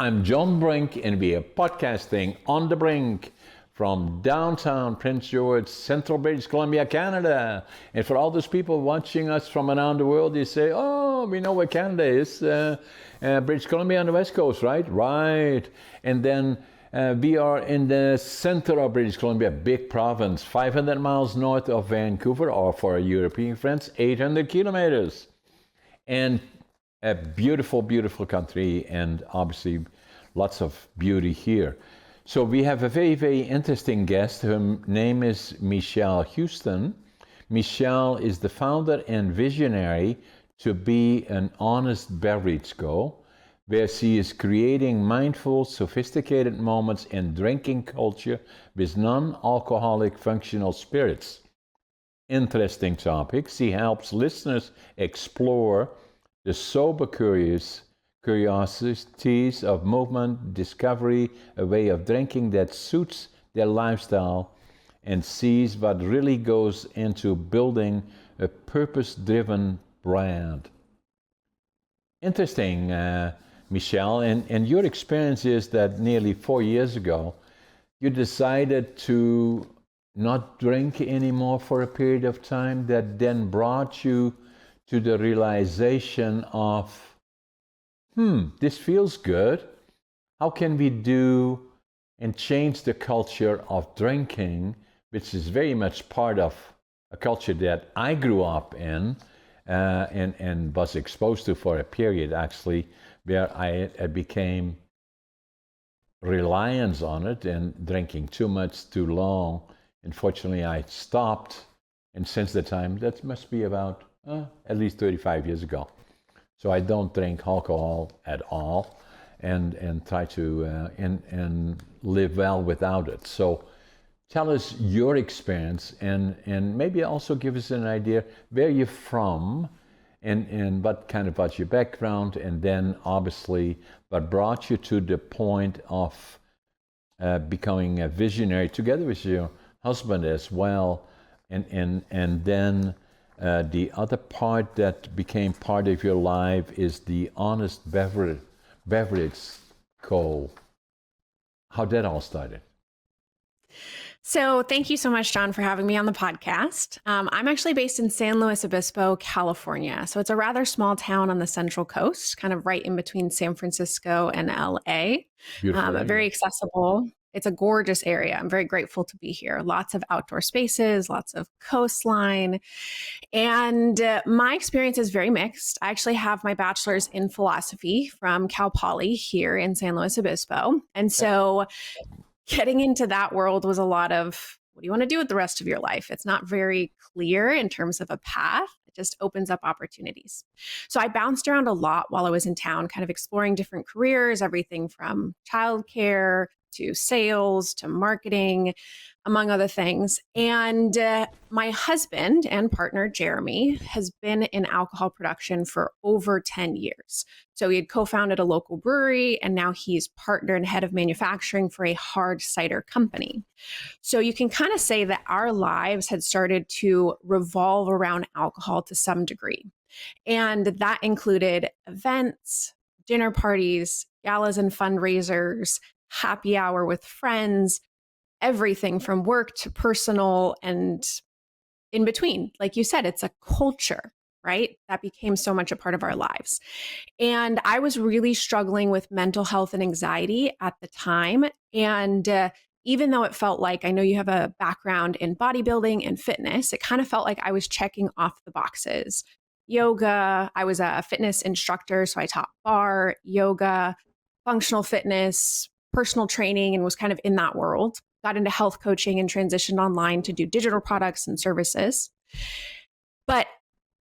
I'm John Brink, and we are podcasting on the Brink from downtown Prince George, Central British Columbia, Canada. And for all those people watching us from around the world, you say, oh, we know where Canada is. British Columbia on the West Coast, right? Right. And then we are in the center of British Columbia, big province, 500 miles north of Vancouver, or for our European friends, 800 kilometers. And a beautiful, beautiful country, and obviously lots of beauty here. So we have a very, very interesting guest. Her name is Michelle Houston. Michelle is the founder and visionary to Be an Honest Beverage Co., where she is creating mindful, sophisticated moments in drinking culture with non-alcoholic functional spirits. Interesting topic. She helps listeners explore the sober curiosities of movement, discovery, a way of drinking that suits their lifestyle, and sees what really goes into building a purpose-driven brand. Interesting, Michelle, and your experience is that nearly 4 years ago, you decided to not drink anymore for a period of time that then brought you to the realization of, this feels good. How can we do and change the culture of drinking, which is very much part of a culture that I grew up in and was exposed to for a period, actually, where I became reliant on it and drinking too much, too long. Unfortunately, I stopped, and since the time, that must be about at least 35 years ago. So I don't drink alcohol at all, and try to and live well without it. So tell us your experience, and maybe also give us an idea where you're from, and what kind of was your background, and then obviously what brought you to the point of becoming a visionary together with your husband as well, and then the other part that became part of your life is the Honest Beverage Co. How that all started? So thank you so much, John, for having me on the podcast. I'm actually based in San Luis Obispo, California. So it's a rather small town on the Central Coast, kind of right in between San Francisco and LA. Beautiful. Very accessible. It's a gorgeous area. I'm very grateful to be here. Lots of outdoor spaces, lots of coastline. And my experience is very mixed. I actually have my bachelor's in philosophy from Cal Poly here in San Luis Obispo. And so getting into that world was a lot of, what do you want to do with the rest of your life? It's not very clear in terms of a path. It just opens up opportunities. So I bounced around a lot while I was in town, kind of exploring different careers, everything from childcare to sales to marketing, among other things. And my husband and partner, Jeremy, has been in alcohol production for over 10 years. So he had co-founded a local brewery, and now he's partner and head of manufacturing for a hard cider company. So you can kind of say that our lives had started to revolve around alcohol to some degree. And that included events, dinner parties, galas and fundraisers, happy hour with friends, everything from work to personal and in between. Like you said, it's a culture, right? That became so much a part of our lives. And I was really struggling with mental health and anxiety at the time. And even though it felt like, I know you have a background in bodybuilding and fitness, it kind of felt like I was checking off the boxes. Yoga, I was a fitness instructor, so I taught bar, yoga, functional fitness, personal training, and was kind of in that world. Got into health coaching and transitioned online to do digital products and services. But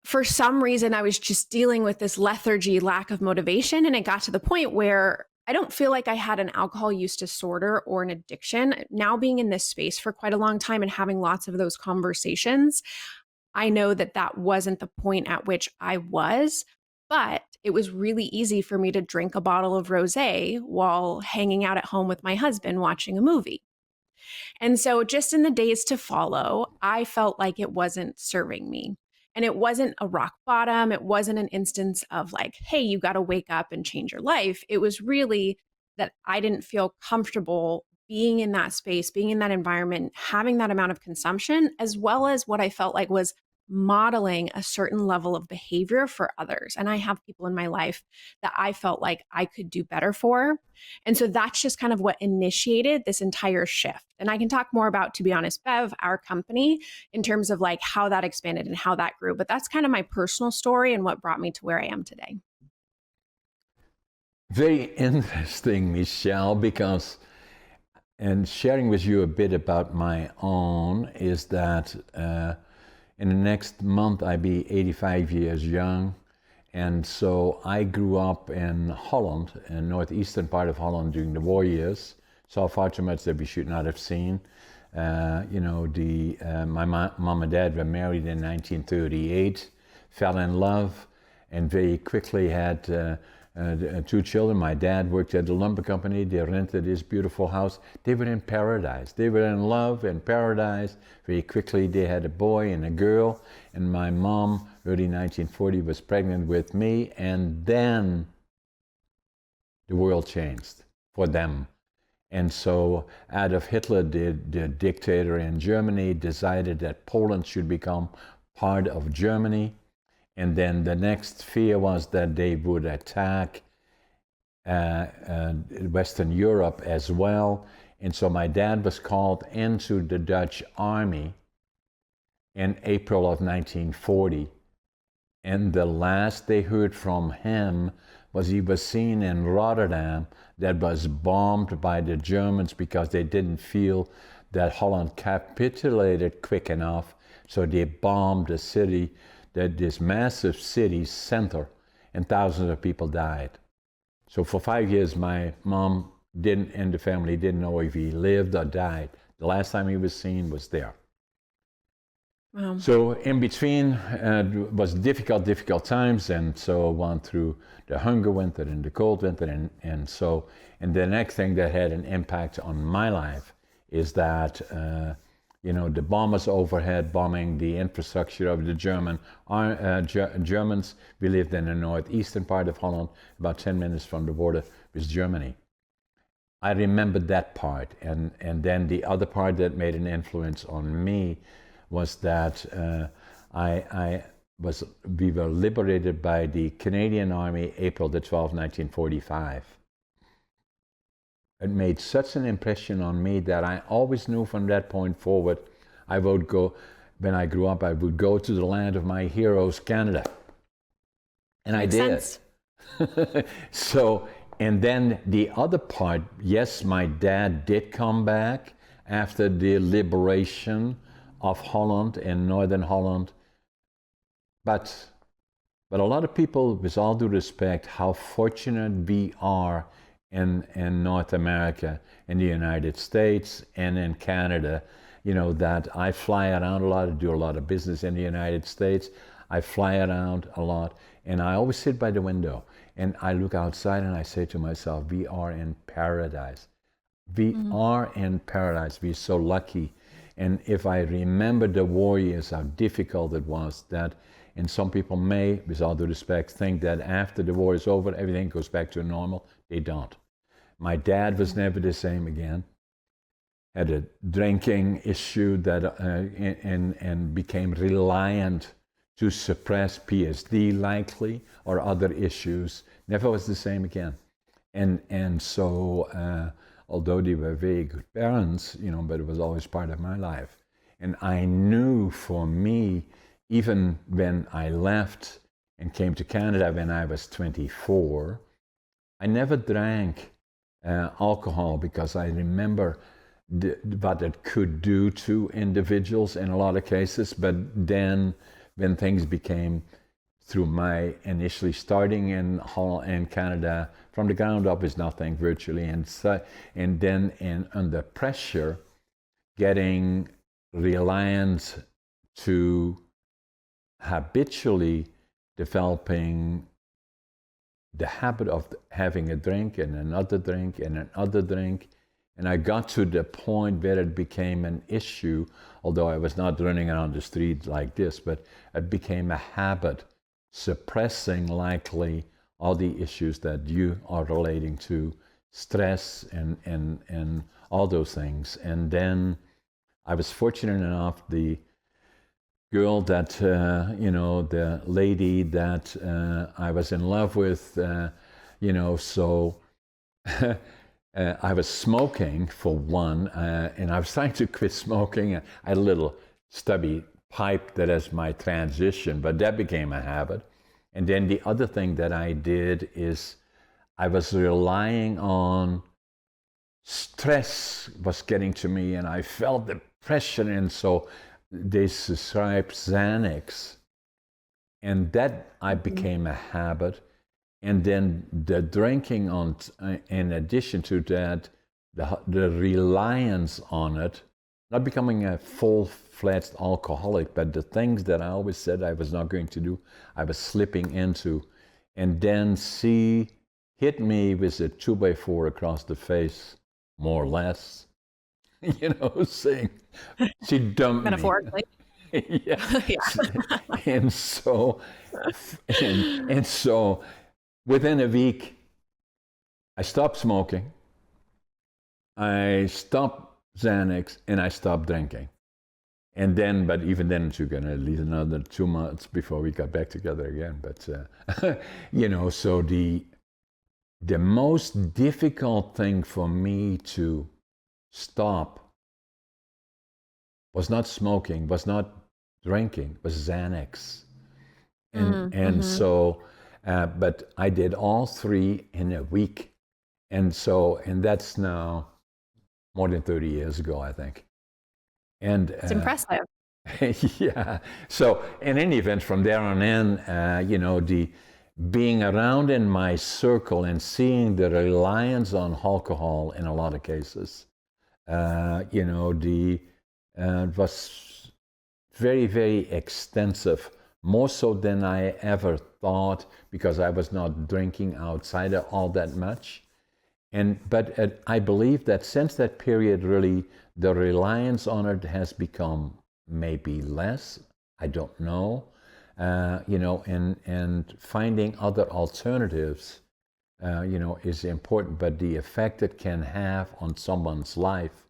for some reason, I was just dealing with this lethargy, lack of motivation. And it got to the point where I don't feel like I had an alcohol use disorder or an addiction. Now being in this space for quite a long time and having lots of those conversations, I know that that wasn't the point at which I was, but it was really easy for me to drink a bottle of rosé while hanging out at home with my husband watching a movie. And so just in the days to follow, I felt like it wasn't serving me. And it wasn't a rock bottom. It wasn't an instance of like, hey, you got to wake up and change your life. It was really, that I didn't feel comfortable being in that space, being in that environment, having that amount of consumption, as well as what I felt like was modeling a certain level of behavior for others. And I have people in my life that I felt like I could do better for. And so that's just kind of what initiated this entire shift. And I can talk more about, to be honest, Bev, our company, in terms of like how that expanded and how that grew. But that's kind of my personal story and what brought me to where I am today. Very interesting, Michelle, because, and sharing with you a bit about my own, is that in the next month I'll be 85 years young. And so I grew up in Holland, in northeastern part of Holland during the war years. Saw far too much that we should not have seen. My mom and dad were married in 1938, fell in love, and very quickly had two children. My dad worked at the lumber company. They rented this beautiful house. They were in paradise. They were in love in paradise. Very quickly they had a boy and a girl. And my mom, early 1940, was pregnant with me. And then the world changed for them. And so Adolf Hitler, the dictator in Germany, decided that Poland should become part of Germany. And then the next fear was that they would attack Western Europe as well. And so my dad was called into the Dutch army in April of 1940. And the last they heard from him was he was seen in Rotterdam, that was bombed by the Germans because they didn't feel that Holland capitulated quick enough. So they bombed the city, this massive city center, and thousands of people died. So for 5 years, my mom and the family didn't know if he lived or died. The last time he was seen was there. Wow. So in between was difficult times, and so went through the hunger winter and the cold winter, and the next thing that had an impact on my life is that the bombers overhead bombing the infrastructure of the Germans. We lived in the northeastern part of Holland, about 10 minutes from the border with Germany. I remember that part, and then the other part that made an influence on me was that we were liberated by the Canadian Army April the 12th, 1945. It made such an impression on me that I always knew from that point forward, when I grew up, I would go to the land of my heroes, Canada. And I did. So, and then the other part, yes, my dad did come back after the liberation of Holland and Northern Holland. But a lot of people, with all due respect, how fortunate we are in North America, in the United States and in Canada, that I fly around a lot, I do a lot of business in the United States. I fly around a lot, and I always sit by the window and I look outside and I say to myself, we are in paradise. We are in paradise. We're so lucky. And if I remember the war years, how difficult it was, and some people may, with all due respect, think that after the war is over, everything goes back to normal. They don't. My dad was never the same again. Had a drinking issue and became reliant to suppress PSD likely, or other issues. Never was the same again. And so, although they were very good parents, but it was always part of my life. And I knew for me, even when I left and came to Canada when I was 24, I never drank alcohol because I remember what it could do to individuals in a lot of cases. But then when things became, through my initially starting in Holland and Canada, from the ground up is nothing virtually, and then under pressure, getting reliant to habitually developing the habit of having a drink and another drink and another drink. And I got to the point where it became an issue, although I was not running around the street like this, but it became a habit, suppressing likely all the issues that you are relating to stress and all those things. And then I was fortunate enough, the girl that, the lady that I was in love with, so I was smoking for one, and I was trying to quit smoking. I had a little stubby pipe that is my transition, but that became a habit. And then the other thing that I did is I was relying on stress was getting to me, and I felt the pressure, and so they prescribed Xanax, and that I became a habit. And then the drinking on, in addition to that, the reliance on it, not becoming a full-fledged alcoholic, but the things that I always said I was not going to do, I was slipping into. And then she hit me with a 2x4 across the face, more or less, saying she dumped me. Metaphorically. Yeah. Yeah. and so within a week, I stopped smoking, I stopped Xanax, and I stopped drinking. And then, but even then, it took at least another 2 months before we got back together again. But, so the most difficult thing for me to stop was not smoking, was not drinking, was Xanax. And so, but I did all three in a week. And that's now more than 30 years ago, I think. And it's impressive. Yeah. So in any event, from there on in, the being around in my circle and seeing the reliance on alcohol in a lot of cases, it was very, very extensive, more so than I ever thought, because I was not drinking outside all that much. But I believe that since that period, really, the reliance on it has become maybe less. I don't know, and finding other alternatives, is important. But the effect it can have on someone's life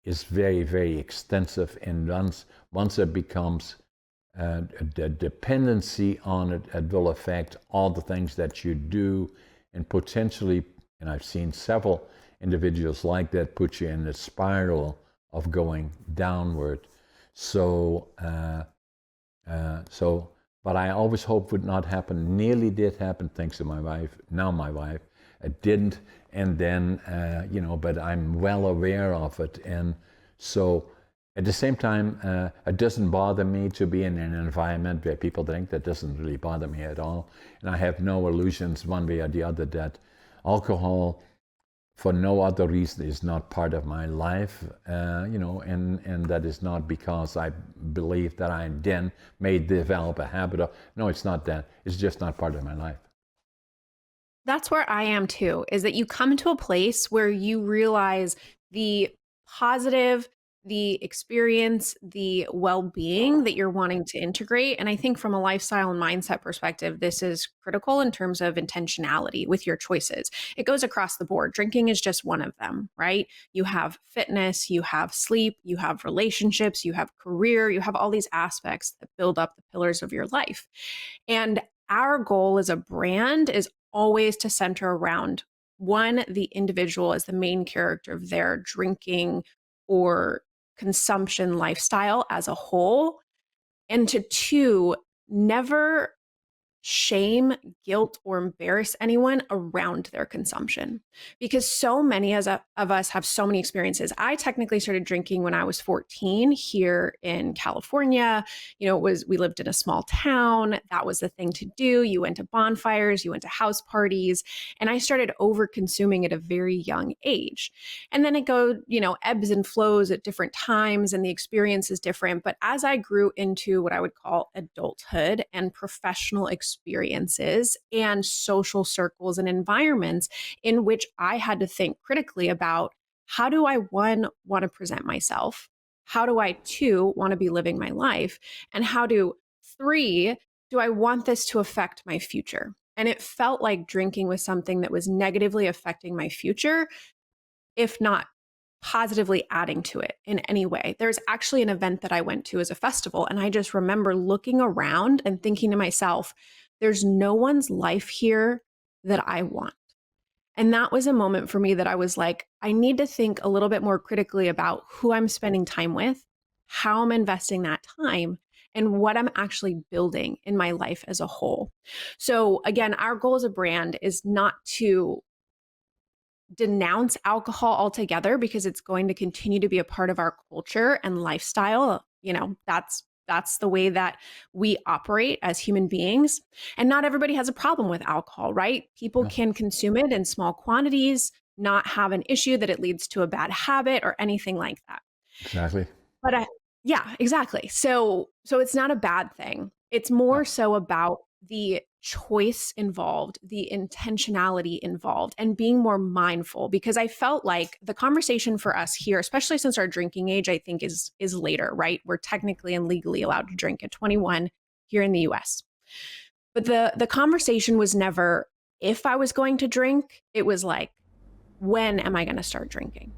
is very, very extensive. And once it becomes the dependency on it, it will affect all the things that you do, and potentially. And I've seen several individuals like that put you in a spiral of going downward. So, but I always hoped would not happen. Nearly did happen, thanks to my wife. Now my wife, it didn't. And then, but I'm well aware of it. And so at the same time, it doesn't bother me to be in an environment where people drink. That doesn't really bother me at all. And I have no illusions one way or the other that alcohol, for no other reason, is not part of my life, and that is not because I believe that I then may develop a habit of, no, it's not that. It's just not part of my life. That's where I am too, is that you come to a place where you realize the positive, the experience, the well-being that you're wanting to integrate. And I think from a lifestyle and mindset perspective, this is critical in terms of intentionality with your choices. It goes across the board. Drinking is just one of them, right? You have fitness, you have sleep, you have relationships, you have career, you have all these aspects that build up the pillars of your life. And our goal as a brand is always to center around, one, the individual as the main character of their drinking or consumption lifestyle as a whole, and to two, never shame, guilt, or embarrass anyone around their consumption. Because so many of us have so many experiences. I technically started drinking when I was 14 here in California. We lived in a small town. That was the thing to do. You went to bonfires, you went to house parties, and I started over consuming at a very young age. And then it ebbs and flows at different times, and the experience is different. But as I grew into what I would call adulthood and professional experiences and social circles and environments in which I had to think critically about, how do I, one, want to present myself? How do I, two, want to be living my life? And how do, three, do I want this to affect my future? And it felt like drinking was something that was negatively affecting my future, if not positively adding to it in any way. There's actually an event that I went to as a festival, and I just remember looking around and thinking to myself, there's no one's life here that I want. And that was a moment for me that I was like, I need to think a little bit more critically about who I'm spending time with, how I'm investing that time, and what I'm actually building in my life as a whole. So again, our goal as a brand is not to denounce alcohol altogether, because it's going to continue to be a part of our culture and lifestyle. You know, that's the way that we operate as human beings. And not everybody has a problem with alcohol, right? People can consume it in small quantities, not have an issue that it leads to a bad habit or anything like that. Exactly. But yeah, exactly. So it's not a bad thing. It's more so about the choice involved, the intentionality involved, and being more mindful. Because I felt like the conversation for us here, especially since our drinking age, I think is later, right? We're technically and legally allowed to drink at 21 here in the US. But the conversation was never if I was going to drink. It was like, when am I going to start drinking?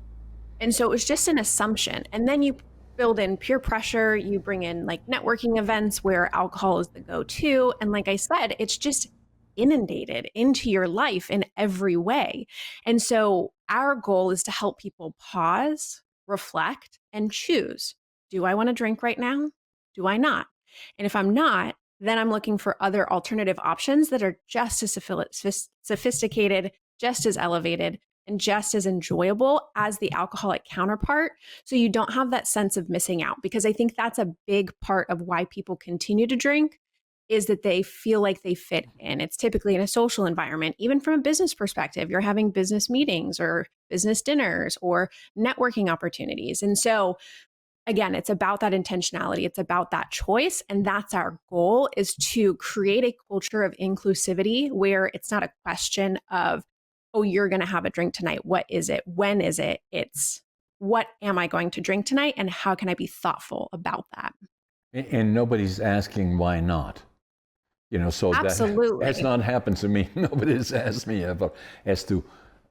And so it was just an assumption. And then you build in peer pressure, you bring in like networking events where alcohol is the go-to. And like I said, it's just inundated into your life in every way. And so our goal is to help people pause, reflect, and choose. Do I want to drink right now? Do I not? And if I'm not, then I'm looking for other alternative options that are just as sophisticated, just as elevated, and just as enjoyable as the alcoholic counterpart. So you don't have that sense of missing out, because I think that's a big part of why people continue to drink, is that they feel like they fit in. It's typically in a social environment. Even from a business perspective, you're having business meetings or business dinners or networking opportunities. And so again, it's about that intentionality. It's about that choice. And that's our goal, is to create a culture of inclusivity where it's not a question of, oh, you're going to have a drink tonight. What is it? When is it? It's, what am I going to drink tonight? And how can I be thoughtful about that? And nobody's asking why not. You know, so Absolutely. that has not happened to me. Nobody's asked me ever as to,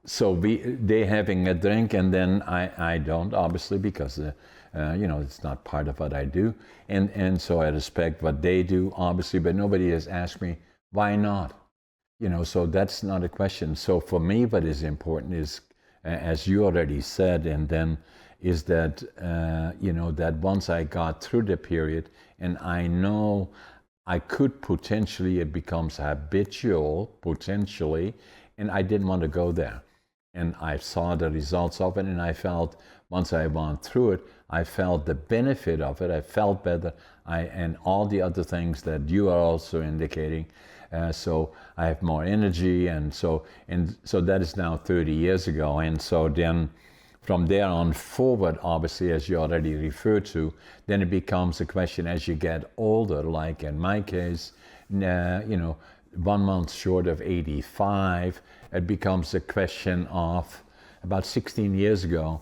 so they having a drink and then I don't, obviously, because you know, it's not part of what I do. And so I respect what they do, obviously, but nobody has asked me, why not? You know, so that's not a question. So for me, what is important is, as you already said, and then is that, you know, that once I got through the period and I know I could potentially, it becomes habitual, potentially, and I didn't want to go there. And I saw the results of it, and I felt, once I went through it, I felt the benefit of it. I felt better, and all the other things that you are also indicating. So I have more energy, and so that is now 30 years ago. And so then from there on forward, obviously, as you already referred to, then it becomes a question as you get older, like in my case, you know, 1 month short of 85, it becomes a question of about 16 years ago.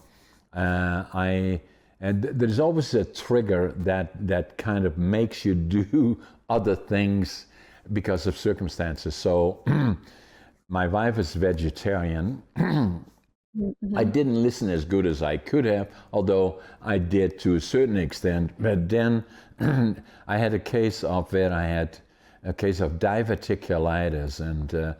And there's always a trigger that kind of makes you do other things because of circumstances. So my wife is vegetarian. Mm-hmm. I didn't listen as good as I could have, although I did to a certain extent. But then I had a case of diverticulitis, and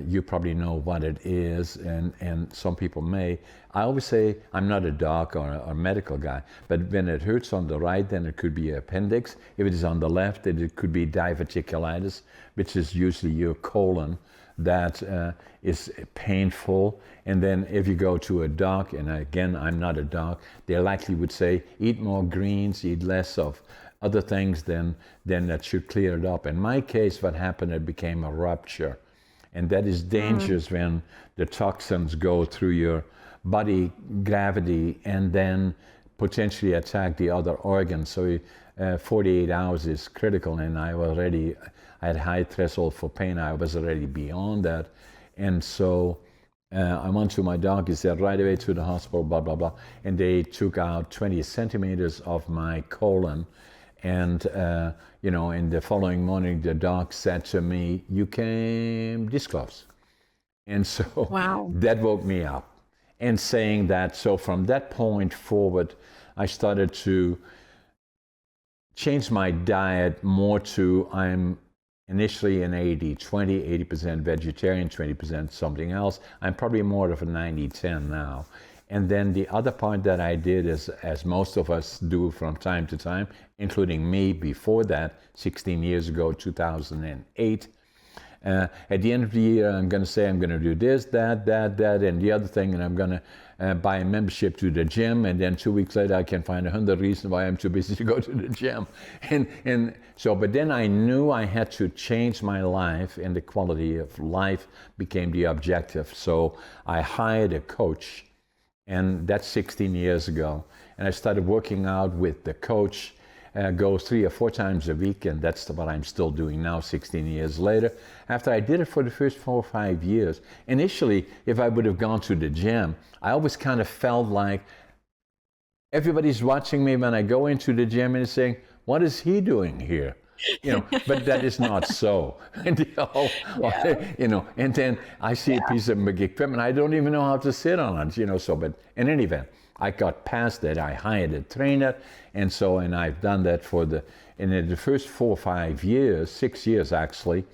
you probably know what it is, and some people may. I always say I'm not a doc or a medical guy, but when it hurts on the right, then it could be appendix. If it is on the left, then it could be diverticulitis, which is usually your colon that is painful. And then if you go to a doc, and again, I'm not a doc, they likely would say, eat more greens, eat less of other things, then that should clear it up. In my case, what happened, it became a rupture. And that is dangerous when the toxins go through your body gravity and then potentially attack the other organs. So 48 hours is critical, and I had high threshold for pain. I was already beyond that. And so I went to my doc. He said, right away to the hospital, blah, blah, blah. And they took out 20 centimeters of my colon. And, in the following morning, the doc said to me, "You came this close." And so Wow. that woke me up. And saying that, so from that point forward, I started to change my diet more to, I'm initially an 80-20, 80% vegetarian, 20% something else. I'm probably more of a 90-10 now. And then the other part that I did is, as most of us do from time to time, including me before that, 16 years ago, 2008, at the end of the year, I'm going to say I'm going to do this, that, and the other thing, and I'm going to buy a membership to the gym, and then 2 weeks later, I can find 100 reasons why I'm too busy to go to the gym. But then I knew I had to change my life, and the quality of life became the objective. So I hired a coach, and that's 16 years ago. And I started working out with the coach. Goes 3 or 4 times a week, and that's what I'm still doing now, 16 years later. After I did it for the first 4 or 5 years, initially, if I would have gone to the gym, I always kind of felt like everybody's watching me when I go into the gym and saying, "What is he doing here?" But that is not so. And then I see a piece of equipment, I don't even know how to sit on it, but in any event, I got past that. I hired a trainer, and I've done that in the first 4 or 5 years, 6 years actually.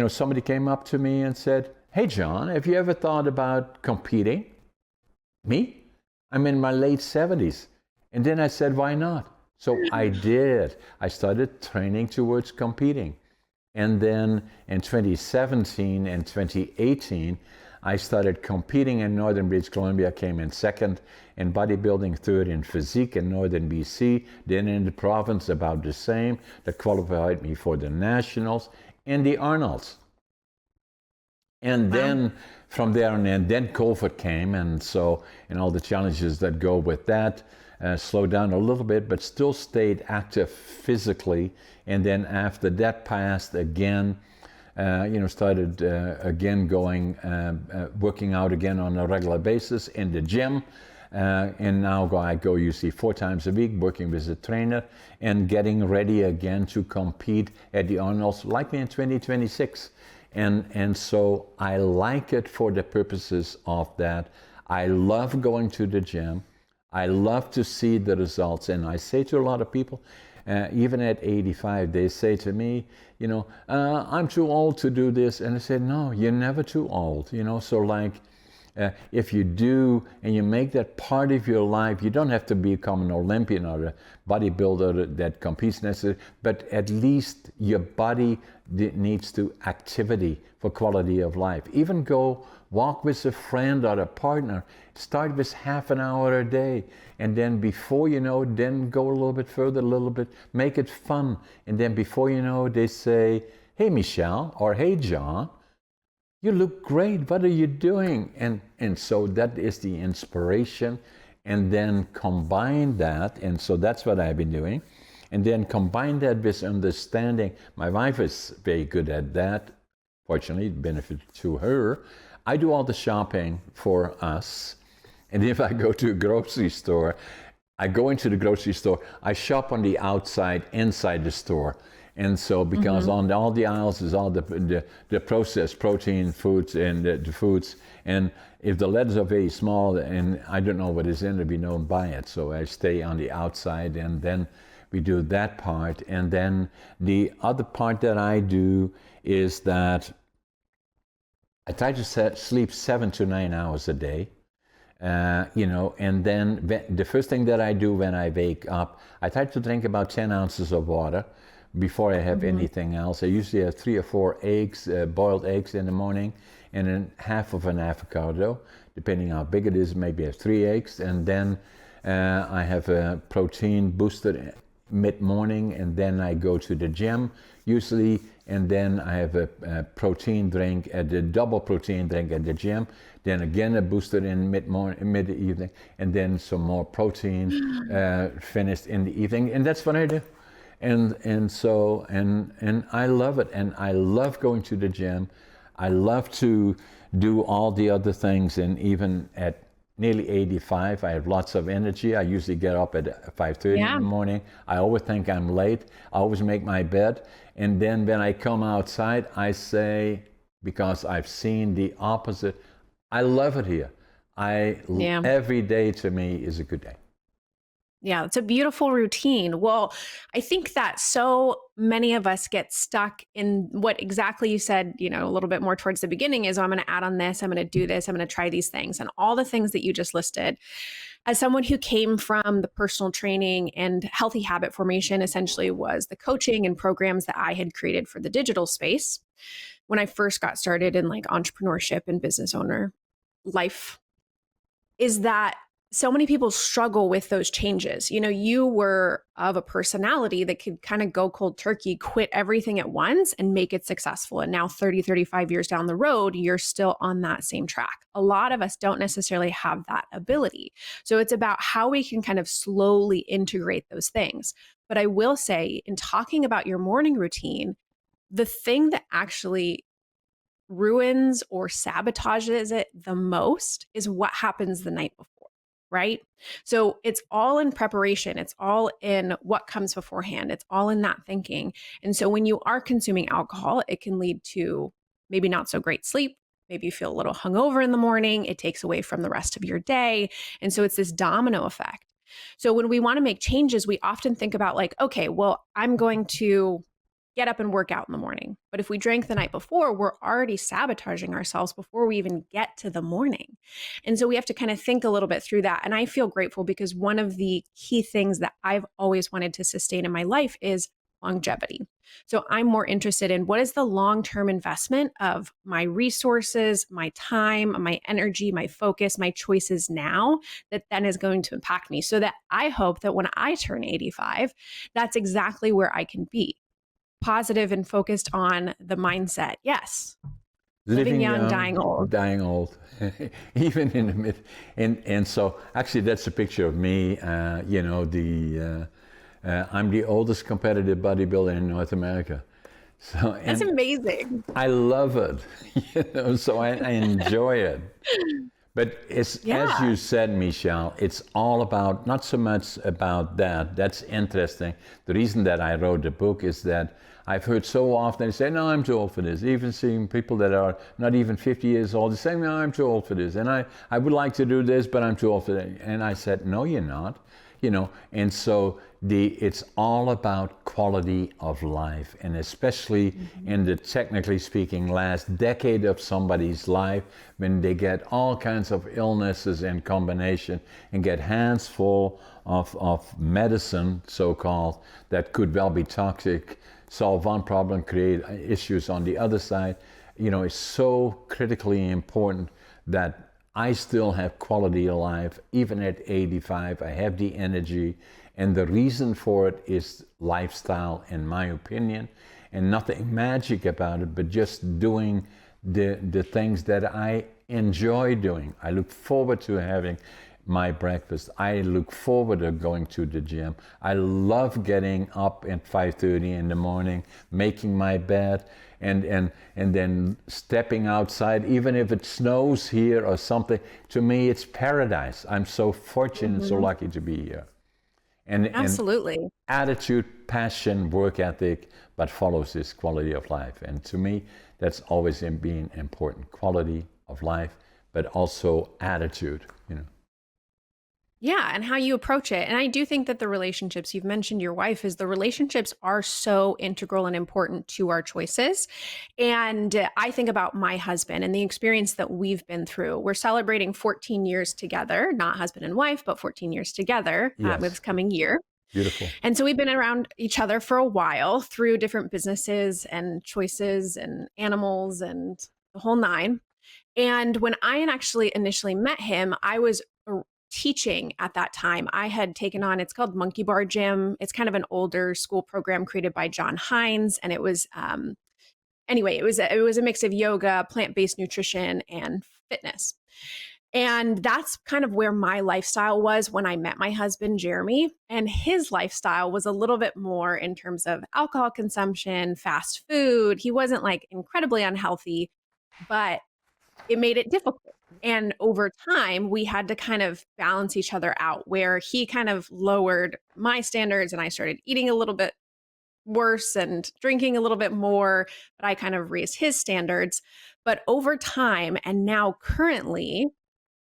Somebody came up to me and said, "Hey, John, have you ever thought about competing?" Me? I'm in my late 70s. And then I said, "Why not?" So I did. I started training towards competing. And then in 2017 and 2018, I started competing in Northern British Columbia, came in second in bodybuilding, third in physique in Northern BC, then in the province about the same. That qualified me for the nationals and the Arnolds. And then from there on in, then COVID came, and all the challenges that go with that, slowed down a little bit, but still stayed active physically. And then after that passed again, started again going, working out again on a regular basis in the gym. And now I go usually 4 times a week, working with a trainer and getting ready again to compete at the Arnolds, likely in 2026. And so I like it for the purposes of that. I love going to the gym. I love to see the results. And I say to a lot of people, even at 85, they say to me, I'm too old to do this. And I say, no, you're never too old. If you do and you make that part of your life, you don't have to become an Olympian or a bodybuilder that competes necessarily, but at least your body needs to activity for quality of life. Even go walk with a friend or a partner. Start with half an hour a day, and then before you know, then go a little bit further, a little bit, make it fun. And then before you know, they say, "Hey, Michelle," or "Hey, John, you look great. What are you doing?" And so that is the inspiration. And then combine that, and so that's what I've been doing. And then combine that with understanding. My wife is very good at that. Fortunately, it benefited to her. I do all the shopping for us. And if I go to a grocery store, I go into the grocery store, I shop on the outside, inside the store. And so, because on all the aisles is all the processed protein foods and the foods. And if the letters are very small and I don't know what is in it, we don't buy it. So I stay on the outside, and then we do that part. And then the other part that I do is that I try to sleep 7 to 9 hours a day. And then the first thing that I do when I wake up, I try to drink about 10 ounces of water before I have anything else. I usually have 3 or 4 eggs, boiled eggs in the morning, and then half of an avocado, depending how big it is. Maybe I have 3 eggs, and then I have a protein booster mid-morning, and then I go to the gym usually, and then I have a protein drink, the double protein drink at the gym, then again a booster in mid-evening, and then some more protein finished in the evening, and that's what I do. And I love it, and I love going to the gym. I love to do all the other things, and even at nearly 85. I have lots of energy. I usually get up at 5:30 in Yeah. the morning. I always think I'm late. I always make my bed. And then when I come outside, I say, because I've seen the opposite, I love it here. Yeah. Every day to me is a good day. Yeah, it's a beautiful routine. Well, I think that so many of us get stuck in what exactly you said, a little bit more towards the beginning is, oh, I'm going to add on this, I'm going to do this, I'm going to try these things. And all the things that you just listed. As someone who came from the personal training and healthy habit formation, essentially was the coaching and programs that I had created for the digital space when I first got started in like entrepreneurship and business owner life, is that so many people struggle with those changes. You were of a personality that could kind of go cold turkey, quit everything at once and make it successful. And now 30, 35 years down the road, you're still on that same track. A lot of us don't necessarily have that ability. So it's about how we can kind of slowly integrate those things. But I will say, in talking about your morning routine, the thing that actually ruins or sabotages it the most is what happens the night before, right? So it's all in preparation. It's all in what comes beforehand. It's all in that thinking. And so when you are consuming alcohol, it can lead to maybe not so great sleep. Maybe you feel a little hungover in the morning. It takes away from the rest of your day. And so it's this domino effect. So when we want to make changes, we often think about like, okay, well, I'm going to get up and work out in the morning. But if we drank the night before, we're already sabotaging ourselves before we even get to the morning. And so we have to kind of think a little bit through that. And I feel grateful because one of the key things that I've always wanted to sustain in my life is longevity. So I'm more interested in what is the long-term investment of my resources, my time, my energy, my focus, my choices now that then is going to impact me, so that I hope that when I turn 85, that's exactly where I can be. Positive and focused on the mindset. Yes. Living young, dying old. Dying old, even in the mid. And so actually that's a picture of me, I'm the oldest competitive bodybuilder in North America. So that's amazing. I love it, so I enjoy it. But as you said, Michelle, it's all about, not so much about that. That's interesting. The reason that I wrote the book is that I've heard so often, they say, no, I'm too old for this. Even seeing people that are not even 50 years old, they say, no, I'm too old for this. And I would like to do this, but I'm too old for that. And I said, no, you're not. And so it's all about quality of life, and especially in the, technically speaking, last decade of somebody's life, when they get all kinds of illnesses in combination and get hands full of medicine, so-called, that could well be toxic, solve one problem, create issues on the other side. It's so critically important that I still have quality of life, even at 85. I have the energy, and the reason for it is lifestyle, in my opinion, and nothing magic about it, but just doing the things that I enjoy doing. I look forward to having my breakfast. I look forward to going to the gym. I love getting up at 5:30 in the morning, making my bed, and then stepping outside, even if it snows here or something. To me, it's paradise. I'm so fortunate and so lucky to be here. And absolutely. And attitude, passion, work ethic, but follows this quality of life. And to me, that's always been important. Quality of life, but also attitude, Yeah, and how you approach it. And I do think that the relationships, you've mentioned your wife, is the relationships are so integral and important to our choices. And I think about my husband and the experience that we've been through. We're celebrating 14 years together, not husband and wife, but 14 years together this coming year. Beautiful. And so we've been around each other for a while through different businesses and choices and animals and the whole nine. And when I actually initially met him, I was teaching at that time. I had taken on, it's called Monkey Bar Gym. It's kind of an older school program created by John Hines. And it was, it was a mix of yoga, plant-based nutrition, and fitness. And that's kind of where my lifestyle was when I met my husband, Jeremy. And his lifestyle was a little bit more in terms of alcohol consumption, fast food. He wasn't like incredibly unhealthy, but it made it difficult. And over time, we had to kind of balance each other out, where he kind of lowered my standards and I started eating a little bit worse and drinking a little bit more, but I kind of raised his standards. But over time, and now currently,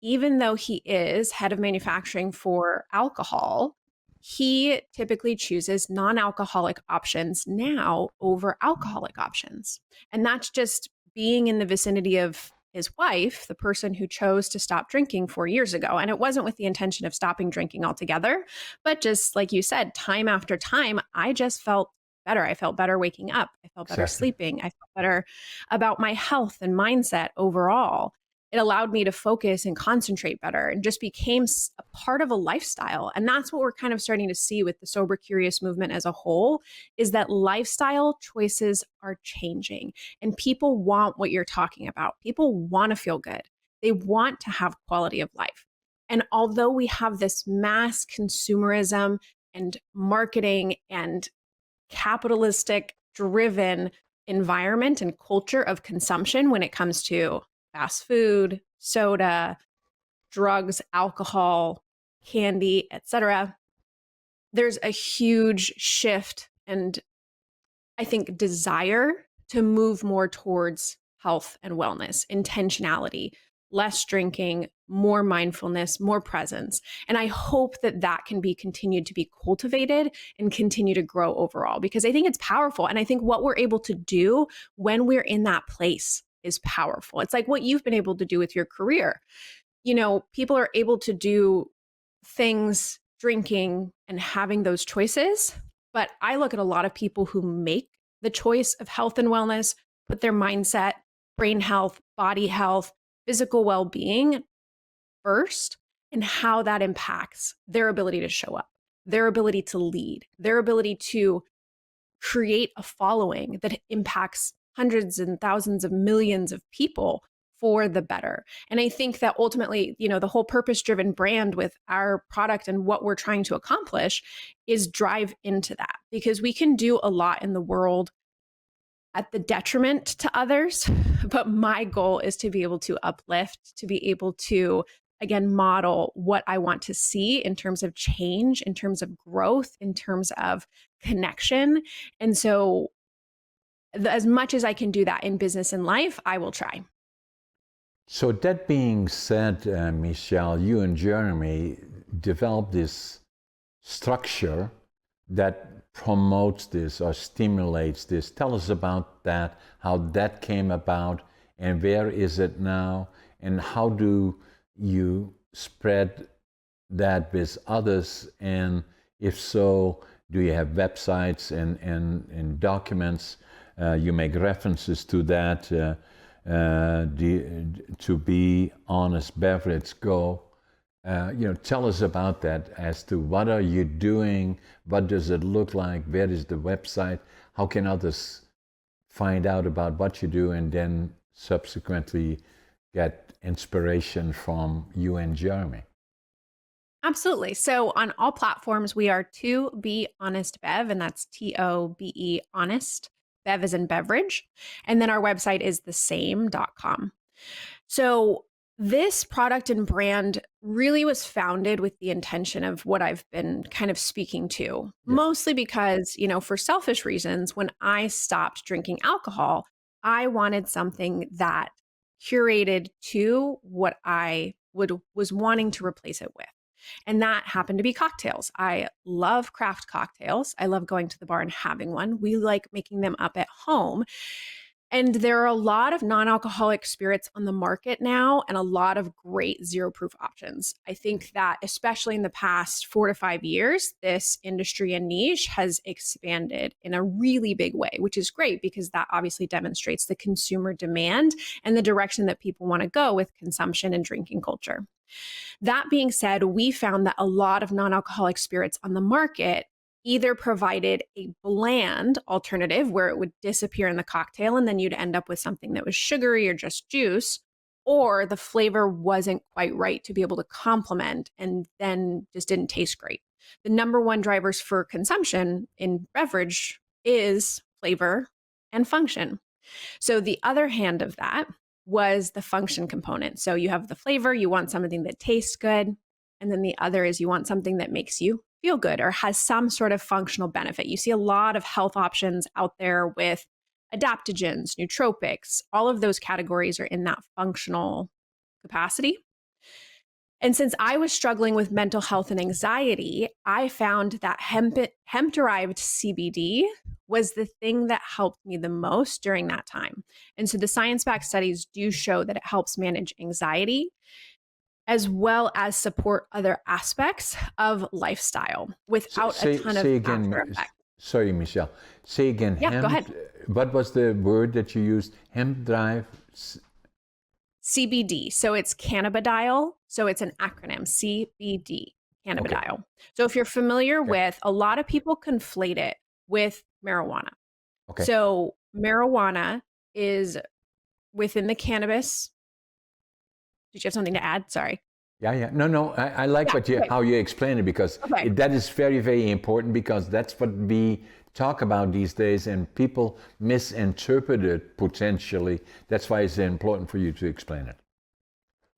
even though he is head of manufacturing for alcohol, he typically chooses non-alcoholic options now over alcoholic options. And that's just being in the vicinity of his wife, the person who chose to stop drinking 4 years ago. And it wasn't with the intention of stopping drinking altogether, but just like you said, time after time, I just felt better. I felt better waking up. I felt better Exactly. sleeping. I felt better about my health and mindset overall. It allowed me to focus and concentrate better and just became a part of a lifestyle. And that's what we're kind of starting to see with the sober curious movement as a whole, is that lifestyle choices are changing and people want what you're talking about. People want to feel good. They want to have quality of life. And although we have this mass consumerism and marketing and capitalistic driven environment and culture of consumption when it comes to fast food, soda, drugs, alcohol, candy, etc., there's a huge shift and I think desire to move more towards health and wellness, intentionality, less drinking, more mindfulness, more presence. And I hope that that can be continued to be cultivated and continue to grow overall, because I think it's powerful. And I think what we're able to do when we're in that place is powerful. It's like what you've been able to do with your career. You know, people are able to do things drinking and having those choices. But I look at a lot of people who make the choice of health and wellness, put their mindset, brain health, body health, physical well being first, and how that impacts their ability to show up, their ability to lead, their ability to create a following that impacts hundreds and thousands of millions of people for the better. And I think that ultimately, you know, the whole purpose driven brand with our product and what we're trying to accomplish is drive into that, because we can do a lot in the world at the detriment to others. But my goal is to be able to uplift, to be able to, again, model what I want to see in terms of change, in terms of growth, in terms of connection. And so, as much as I can do that in business and life, I will try. So that being said, Michelle, you and Jeremy developed this structure that promotes this or stimulates this. Tell us about that, how that came about, and where is it now, and how do you spread that with others? And if so, do you have websites and documents? You make references to that. To be honest, Beverage, go. Tell us about that as to what are you doing, what does it look like, where is the website, how can others find out about what you do, and then subsequently get inspiration from you and Jeremy. Absolutely. So on all platforms, we are To Be Honest Bev, and that's TOBE Honest. Bev is in beverage. And then our website is thesame.com. So this product and brand really was founded with the intention of what I've been kind of speaking to, mostly because, you know, for selfish reasons, when I stopped drinking alcohol, I wanted something that curated to what I was wanting to replace it with. And that happened to be cocktails. I love craft cocktails. I love going to the bar and having one. We like making them up at home. And there are a lot of non-alcoholic spirits on the market now and a lot of great zero proof options. I think that especially in the past 4 to 5 years, this industry and niche has expanded in a really big way, which is great because that obviously demonstrates the consumer demand and the direction that people want to go with consumption and drinking culture. That being said, we found that a lot of non-alcoholic spirits on the market either provided a bland alternative where it would disappear in the cocktail and then you'd end up with something that was sugary or just juice, or the flavor wasn't quite right to be able to complement and then just didn't taste great. The number one drivers for consumption in beverage is flavor and function. So the other hand of that, was the function component. So you have the flavor, you want something that tastes good. And then the other is you want something that makes you feel good or has some sort of functional benefit. You see a lot of health options out there with adaptogens, nootropics, all of those categories are in that functional capacity. And since I was struggling with mental health and anxiety, I found that hemp-derived CBD was the thing that helped me the most during that time. And so the science-backed studies do show that it helps manage anxiety as well as support other aspects of lifestyle without a ton of after effect. Sorry, Michelle. Say again. Yeah, hemp, go ahead. What was the word that you used? Hemp drive? CBD. So it's cannabidiol. So it's an acronym, CBD, cannabidiol. Okay. So if you're familiar with, a lot of people conflate it with marijuana. Okay. So marijuana is within the cannabis. Did you have something to add? Sorry. Yeah. No. I like how you explain it, because that is very, very important, because that's what we talk about these days, and people misinterpret it potentially. That's why it's important for you to explain it.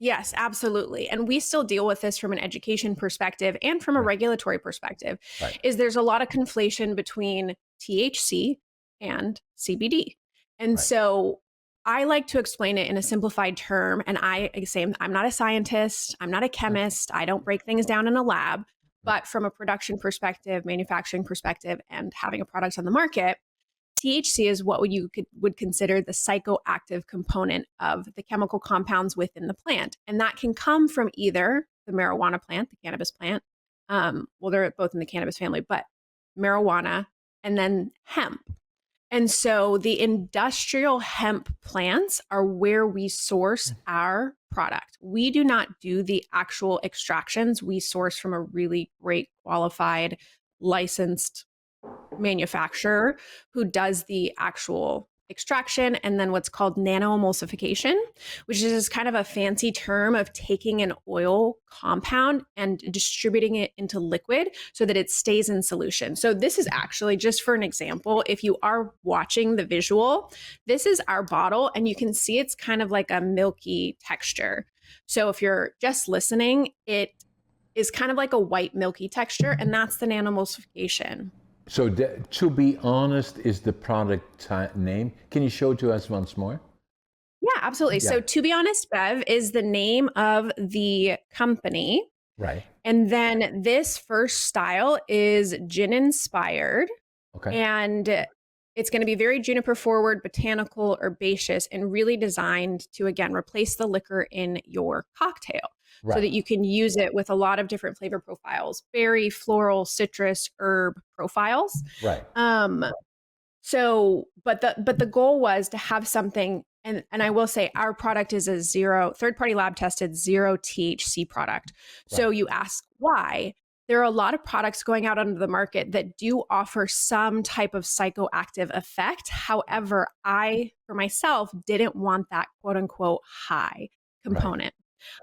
Yes, absolutely. And we still deal with this from an education perspective and from a regulatory perspective, is there's a lot of conflation between THC and CBD. And so I like to explain it in a simplified term. And I say, I'm not a scientist, I'm not a chemist, I don't break things down in a lab, but from a production perspective, manufacturing perspective, and having a product on the market, THC is what you would consider the psychoactive component of the chemical compounds within the plant. And that can come from either the marijuana plant, the cannabis plant. Well, they're both in the cannabis family, but marijuana and then hemp. And so the industrial hemp plants are where we source our product. We do not do the actual extractions. We source from a really great qualified licensed manufacturer who does the actual extraction, and then what's called nanoemulsification, which is kind of a fancy term of taking an oil compound and distributing it into liquid so that it stays in solution. So this is actually, just for an example, if you are watching the visual, this is our bottle, and you can see it's kind of like a milky texture. So if you're just listening, it is kind of like a white milky texture, and that's the nanoemulsification. So To Be Honest is the product name. Can you show it to us once more? Yeah, absolutely. Yeah. So To Be Honest, Bev is the name of the company. Right. And then this first style is gin inspired. Okay. And it's going to be very juniper forward, botanical, herbaceous, and really designed to, again, replace the liquor in your cocktail. Right. So that you can use it with a lot of different flavor profiles, berry, floral, citrus, herb profiles. Right. So, but the goal was to have something, and I will say our product is a third-party lab tested, zero THC product. Right. So you ask why? There are a lot of products going out onto the market that do offer some type of psychoactive effect. However, I, for myself, didn't want that quote unquote high component.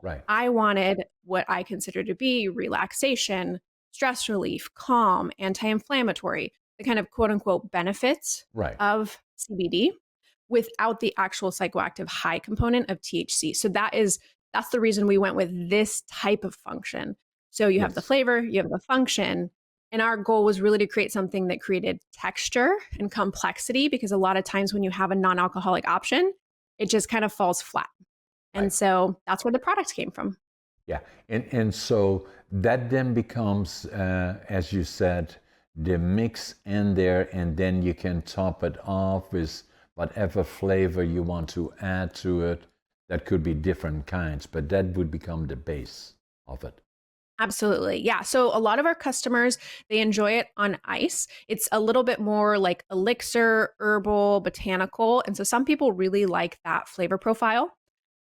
Right. I wanted what I consider to be relaxation, stress relief, calm, anti-inflammatory, the kind of quote unquote benefits of CBD without the actual psychoactive high component of THC. So that's the reason we went with this type of function. So you have the flavor, you have the function, and our goal was really to create something that created texture and complexity, because a lot of times when you have a non-alcoholic option, it just kind of falls flat. And so that's where the product came from. Yeah. And so that then becomes, as you said, the mix in there, and then you can top it off with whatever flavor you want to add to it. That could be different kinds, but that would become the base of it. Absolutely. Yeah. So a lot of our customers, they enjoy it on ice. It's a little bit more like elixir, herbal, botanical. And so some people really like that flavor profile.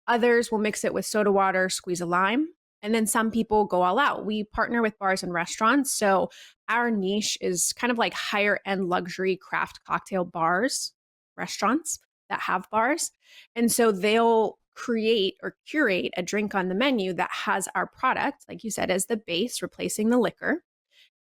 Others will mix it with soda water, squeeze a lime. And then some people go all out. We partner with bars and restaurants. So our niche is kind of like higher end luxury craft cocktail bars, restaurants that have bars. And so they'll create or curate a drink on the menu that has our product, like you said, as the base, replacing the liquor.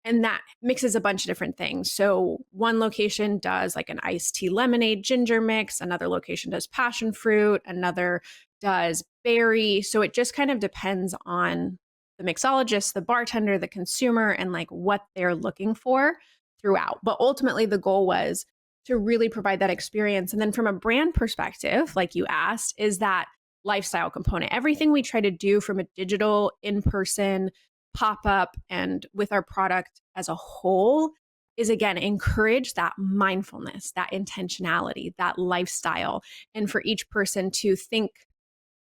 And that mixes a bunch of different things. So one location does like an iced tea lemonade ginger mix. Another location does passion fruit. Another does berry. So it just kind of depends on the mixologist, the bartender, the consumer, and like what they're looking for throughout. But ultimately, the goal was to really provide that experience. And then from a brand perspective, like you asked, is that lifestyle component. Everything we try to do from a digital, in-person, pop-up, and with our product as a whole is, again, encourage that mindfulness, that intentionality, that lifestyle, and for each person to think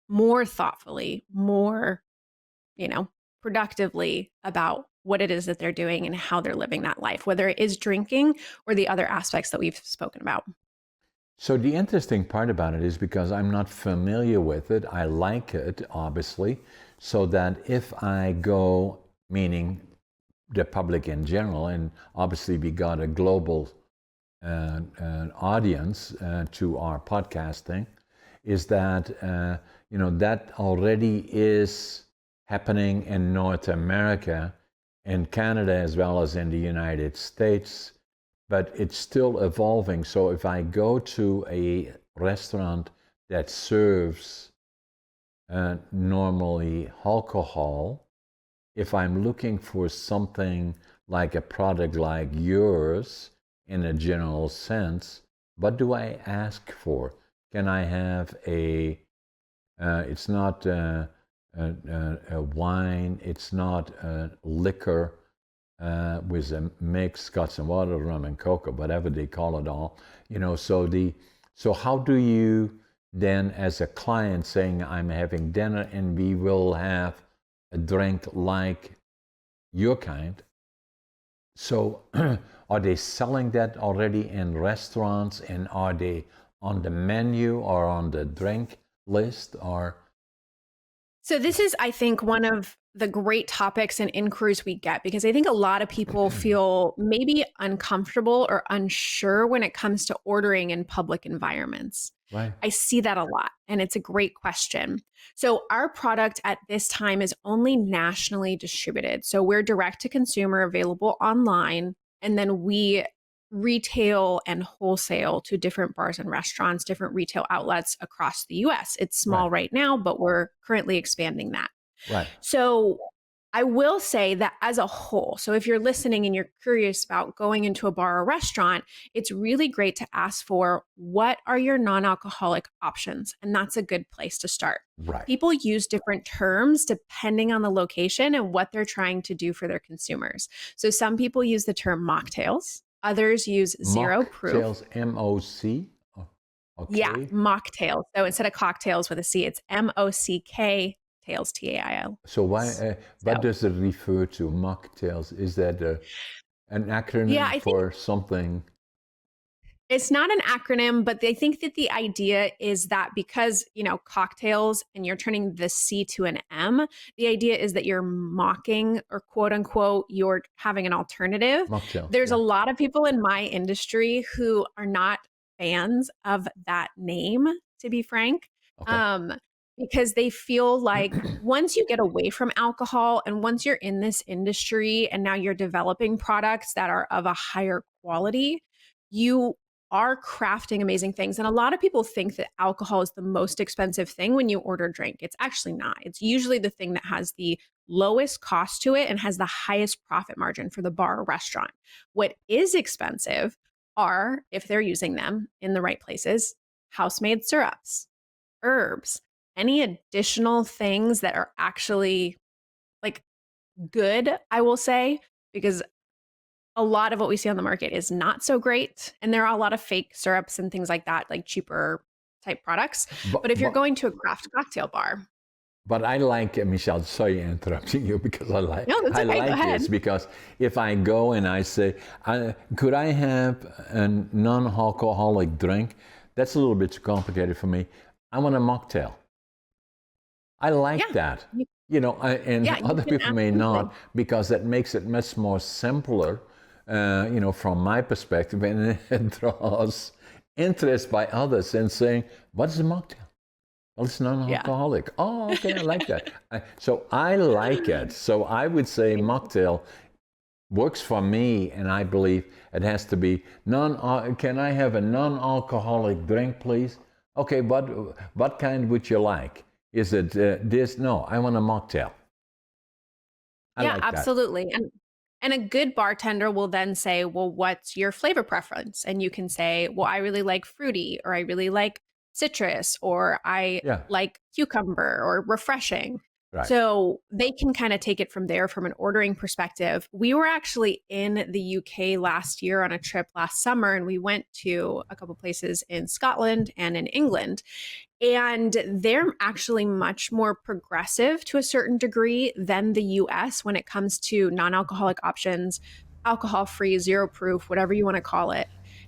more thoughtfully, more, productively about what it is that they're doing and how they're living that life, whether it is drinking or the other aspects that we've spoken about. So the interesting part about it is because I'm not familiar with it, I like it, obviously, so that if I go, meaning the public in general, and obviously we got a global audience to our podcasting, is that, that already is happening in North America, in Canada, as well as in the United States. But it's still evolving. So if I go to a restaurant that serves normally alcohol, if I'm looking for something like a product like yours in a general sense, what do I ask for? Can I have it's not a wine, it's not a liquor, with a mix, got some water, rum and coke, or whatever they call it all, so how do you then, as a client saying, I'm having dinner and we will have a drink like your kind, so are they selling that already in restaurants, and are they on the menu or on the drink list, or? So this is, I think, one of the great topics and inquiries we get, because I think a lot of people feel maybe uncomfortable or unsure when it comes to ordering in public environments. Right. I see that a lot, and it's a great question. So our product at this time is only nationally distributed. So we're direct to consumer, available online, and then we retail and wholesale to different bars and restaurants, different retail outlets across the US. It's small right now, but we're currently expanding that. Right. So I will say that as a whole, so if you're listening and you're curious about going into a bar or restaurant, it's really great to ask for, what are your non-alcoholic options? And that's a good place to start. Right. People use different terms depending on the location and what they're trying to do for their consumers. So some people use the term mocktails. Others use zero proof. Mocktails, M-O-C? Okay. Yeah, mocktails. So instead of cocktails with a C, it's M-O-C-K, tails, T-A-I-L. So why? What does it refer to? Mocktails? Is that an acronym for something? It's not an acronym, but I think that the idea is that because, cocktails, and you're turning the C to an M, the idea is that you're mocking, or quote unquote, you're having an alternative. Mocktail. There's a lot of people in my industry who are not fans of that name, to be frank. Okay. Because they feel like once you get away from alcohol and once you're in this industry and now you're developing products that are of a higher quality, you are crafting amazing things. And a lot of people think that alcohol is the most expensive thing when you order a drink. It's actually not. It's usually the thing that has the lowest cost to it and has the highest profit margin for the bar or restaurant. What is expensive are, if they're using them in the right places, house-made syrups, herbs, any additional things that are actually like good, I will say, because a lot of what we see on the market is not so great. And there are a lot of fake syrups and things like that, like cheaper type products. But if you're going to a craft cocktail bar. But I like, Michelle, sorry interrupting you, because I like, no, that's okay, I like this, because if I go and I say, could I have a non-alcoholic drink? That's a little bit too complicated for me. I want a mocktail. I like that. And other people may not, because that makes it much more simpler, from my perspective, and it draws interest by others in saying, what's a mocktail? Well, it's non-alcoholic. Yeah. Oh, okay, I like that. So I like it. So I would say mocktail works for me, and I believe it has to be can I have a non-alcoholic drink, please? Okay, what kind would you like? Is it this? No, I want a mocktail. I Yeah, like that. absolutely. And a good bartender will then say, "Well, what's your flavor preference?" And you can say, "Well, I really like fruity, or I really like citrus, or I Yeah, like cucumber or refreshing." right. So they can kind of take it from there from an ordering perspective. We were actually in the UK last year on a trip last summer, and we went to a couple places in Scotland and in England. And they're actually much more progressive to a certain degree than the US when it comes to non alcoholic options, alcohol free, zero proof, whatever you want to call it.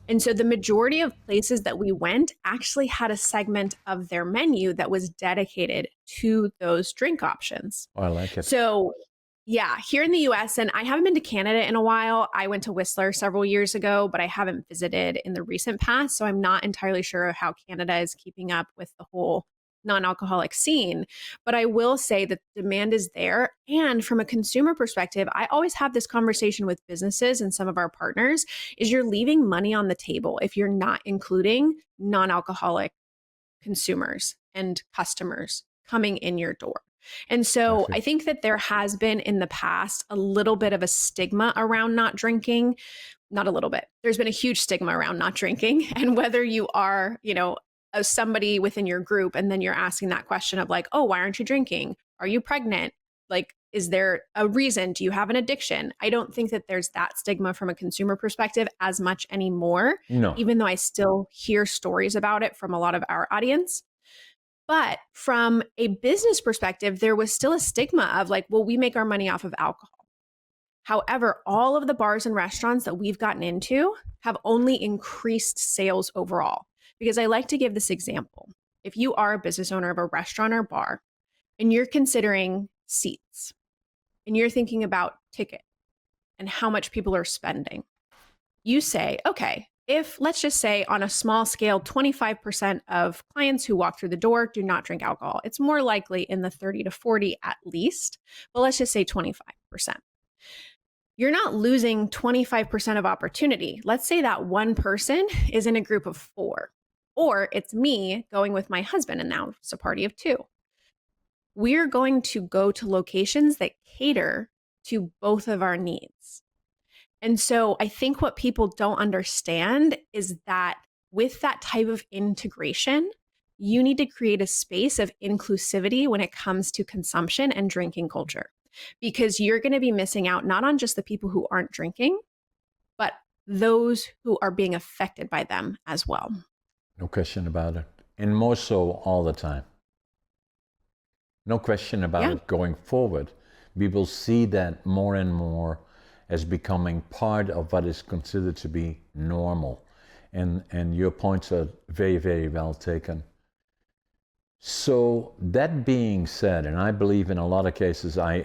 And so the majority of places that we went actually had a segment of their menu that was dedicated to those drink options. Oh, I like it. So yeah, here in the US, and I haven't been to Canada in a while. I went to Whistler several years ago, but I haven't visited in the recent past. So I'm not entirely sure how Canada is keeping up with the whole non alcoholic scene. But I will say that demand is there. And from a consumer perspective, I always have this conversation with businesses and some of our partners is you're leaving money on the table if you're not including non alcoholic consumers and customers coming in your door. And so I think that there has been in the past a little bit of a stigma around not drinking, not a little bit. There's been a huge stigma around not drinking. And whether you are, somebody within your group, and then you're asking that question of like, oh, why aren't you drinking? Are you pregnant? Like, is there a reason? Do you have an addiction? I don't think that there's that stigma from a consumer perspective as much anymore, No. even though I still hear stories about it from a lot of our audience. But from a business perspective, there was still a stigma of like, well, we make our money off of alcohol. However, all of the bars and restaurants that we've gotten into have only increased sales overall. Because I like to give this example. If you are a business owner of a restaurant or bar and you're considering seats and you're thinking about ticket and how much people are spending, you say, okay, if let's just say on a small scale, 25% of clients who walk through the door do not drink alcohol, it's more likely in the 30 to 40 at least, but let's just say 25%. You're not losing 25% of opportunity. Let's say that one person is in a group of 4, or it's me going with my husband, and now it's a party of 2. We're going to go to locations that cater to both of our needs. And so I think what people don't understand is that with that type of integration, you need to create a space of inclusivity when it comes to consumption and drinking culture, because you're going to be missing out not on just the people who aren't drinking, but those who are being affected by them as well. No question about it. And more so all the time. No question about it going forward. We will see that more and more as becoming part of what is considered to be normal. And your points are very, very well taken. So that being said, and I believe in a lot of cases, I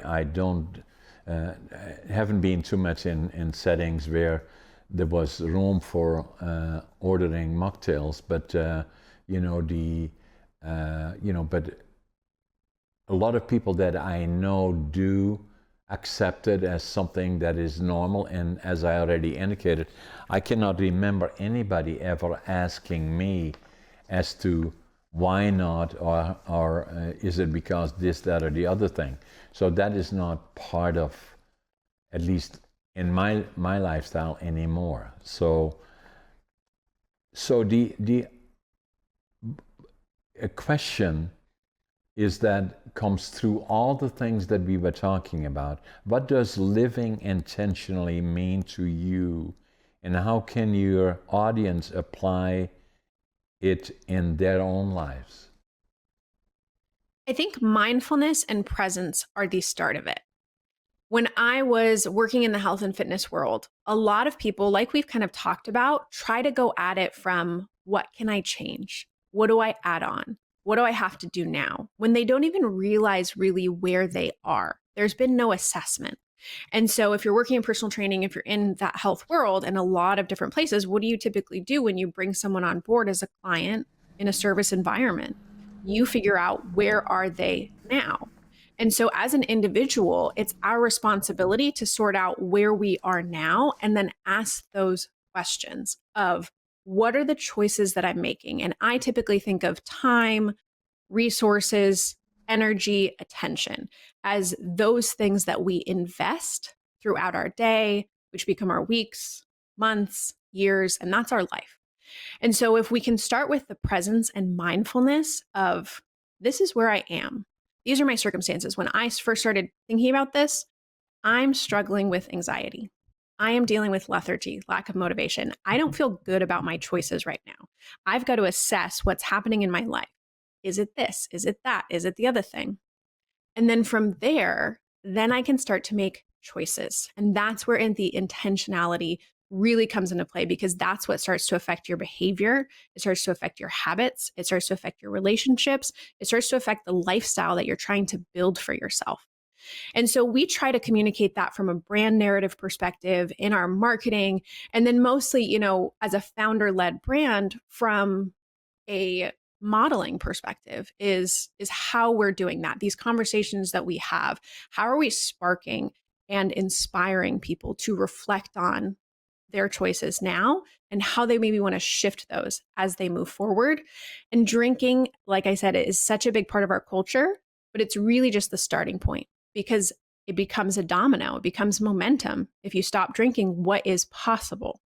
haven't been too much in settings where there was room for ordering mocktails, but but a lot of people that I know do accept it as something that is normal. And as I already indicated, I cannot remember anybody ever asking me as to why not, or is it because this, that, or the other thing. So that is not part of, at least in my lifestyle anymore. So the a question is that comes through all the things that we were talking about. What does living intentionally mean to you, and how can your audience apply it in their own lives? I think mindfulness and presence are the start of it. When I was working in the health and fitness world, a lot of people, like we've kind of talked about, try to go at it from what can I change? What do I add on? What do I have to do now? When they don't even realize really where they are. There's been no assessment. And so if you're working in personal training, if you're in that health world in a lot of different places, what do you typically do when you bring someone on board as a client in a service environment? You figure out where are they now? And so as an individual, it's our responsibility to sort out where we are now and then ask those questions of what are the choices that I'm making? And I typically think of time, resources, energy, attention as those things that we invest throughout our day, which become our weeks, months, years, and that's our life. And so if we can start with the presence and mindfulness of this is where I am. These are my circumstances. When I first started thinking about this, I'm struggling with anxiety. I am dealing with lethargy, lack of motivation. I don't feel good about my choices right now. I've got to assess what's happening in my life. Is it this? Is it that? Is it the other thing? And then from there, then I can start to make choices. And that's where the intentionality really comes into play, because that's what starts to affect your behavior. It starts to affect your habits. It starts to affect your relationships. It starts to affect the lifestyle that you're trying to build for yourself. And so we try to communicate that from a brand narrative perspective in our marketing. And then mostly, as a founder-led brand, from a modeling perspective is how we're doing that. These conversations that we have, how are we sparking and inspiring people to reflect on their choices now and how they maybe want to shift those as they move forward. And drinking, like I said, is such a big part of our culture, but it's really just the starting point, because it becomes a domino, it becomes momentum. If you stop drinking, what is possible?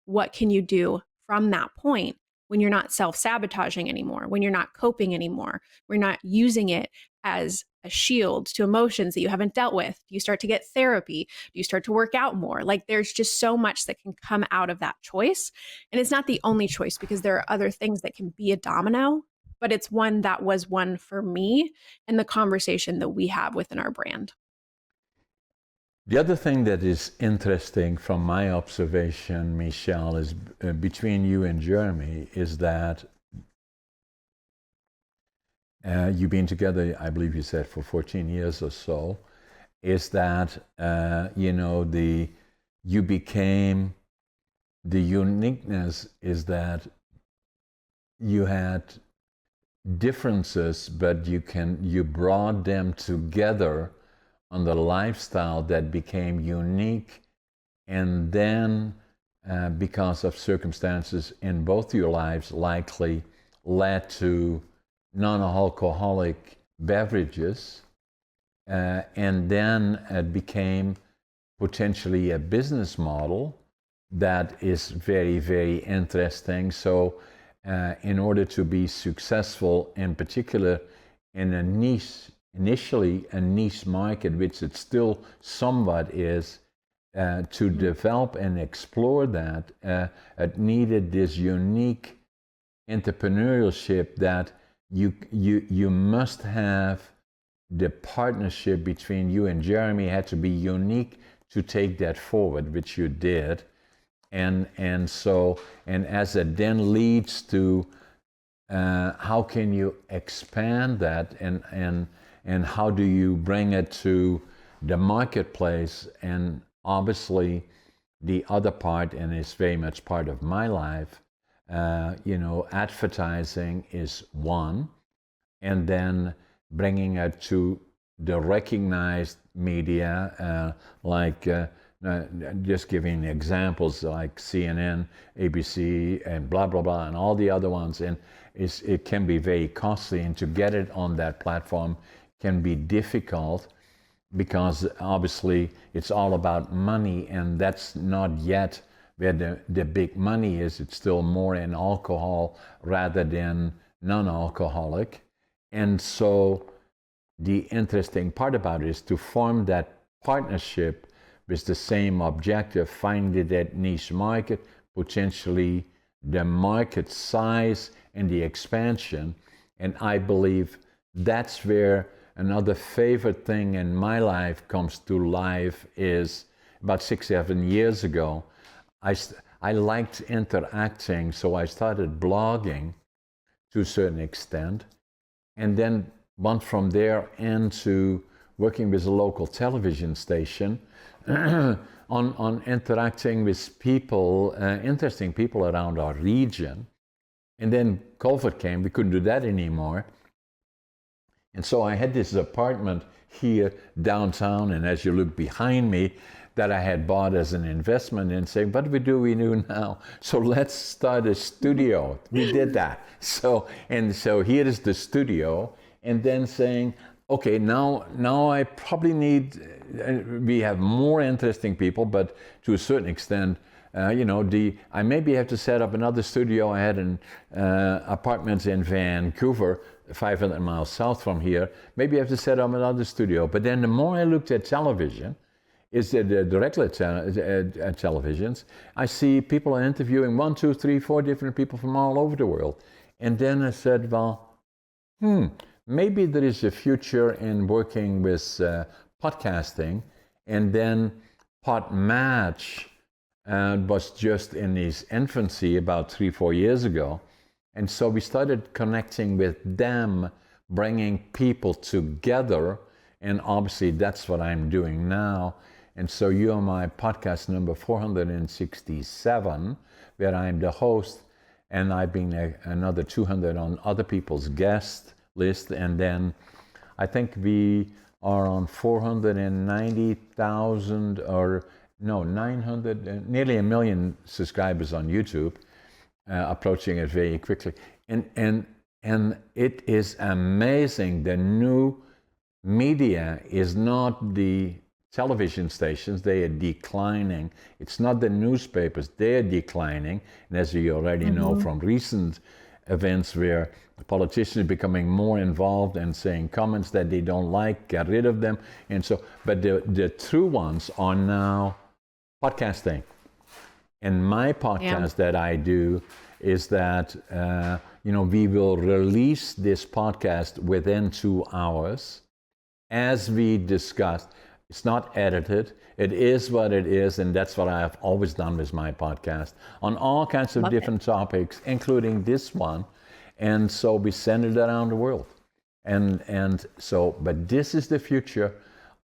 What can you do from that point when you're not self-sabotaging anymore, when you're not coping anymore, when you're not using it as a shield to emotions that you haven't dealt with? Do you start to get therapy? Do you start to work out more? Like, there's just so much that can come out of that choice. And it's not the only choice, because there are other things that can be a domino, but it's one that was one for me in the conversation that we have within our brand. The other thing that is interesting from my observation, Michelle, is between you and Jeremy, is that you've been together, I believe you said, for 14 years or so, is that, you became, the uniqueness is that you had differences, but you brought them together on the lifestyle that became unique, and then because of circumstances in both your lives likely led to non-alcoholic beverages, and then it became potentially a business model that is very, very interesting. So in order to be successful, in particular in a niche, initially a niche market, which it still somewhat is, to develop and explore that, it needed this unique entrepreneurship that you must have. The partnership between you and Jeremy had to be unique to take that forward, which you did. And as it then leads to how can you expand that, and how do you bring it to the marketplace? And obviously the other part, and it's very much part of my life, advertising is one, and then bringing it to the recognized media, just giving examples like CNN, ABC, and blah, blah, blah, and all the other ones. And it can be very costly, and to get it on that platform can be difficult, because obviously it's all about money, and that's not yet where the big money is. It's still more in alcohol rather than non-alcoholic. And so the interesting part about it is to form that partnership with the same objective, finding that niche market, potentially the market size and the expansion. And I believe that's where another favorite thing in my life comes to life is about 6-7 years ago. I liked interacting, so I started blogging to a certain extent, and then went from there into working with a local television station on interacting with people, interesting people around our region. And then COVID came, we couldn't do that anymore. And so I had this apartment here downtown, and as you look behind me, that I had bought as an investment, and saying, what do we do now? So let's start a studio. We did that. So here is the studio, and then saying, okay, now I probably need, we have more interesting people, but to a certain extent, I maybe have to set up another studio. I had an apartments in Vancouver, 500 miles south from here. Maybe I have to set up another studio. But then the more I looked at television, is that the regular televisions, I see people are interviewing 1, 2, 3, 4 different people from all over the world. And then I said, well, maybe there is a future in working with podcasting. And then Podmatch was just in its infancy about 3-4 years ago. And so we started connecting with them, bringing people together. And obviously that's what I'm doing now. And so you are my podcast number 467, where I'm the host, and I've been another 200 on other people's guest list. And then I think we are on 490,000 or no, 900, nearly 1 million subscribers on YouTube, approaching it very quickly. And it is amazing. The new media is not the television stations, they are declining. It's not the newspapers, they are declining. And as you already know from recent events where the politicians are becoming more involved and saying comments that they don't like, get rid of them. And so, but the true ones are now podcasting. And my podcast that I do is that, we will release this podcast within 2 hours as we discussed. It's not edited. It is what it is, and that's what I have always done with my podcast on all kinds of different topics, including this one. And so we send it around the world. But this is the future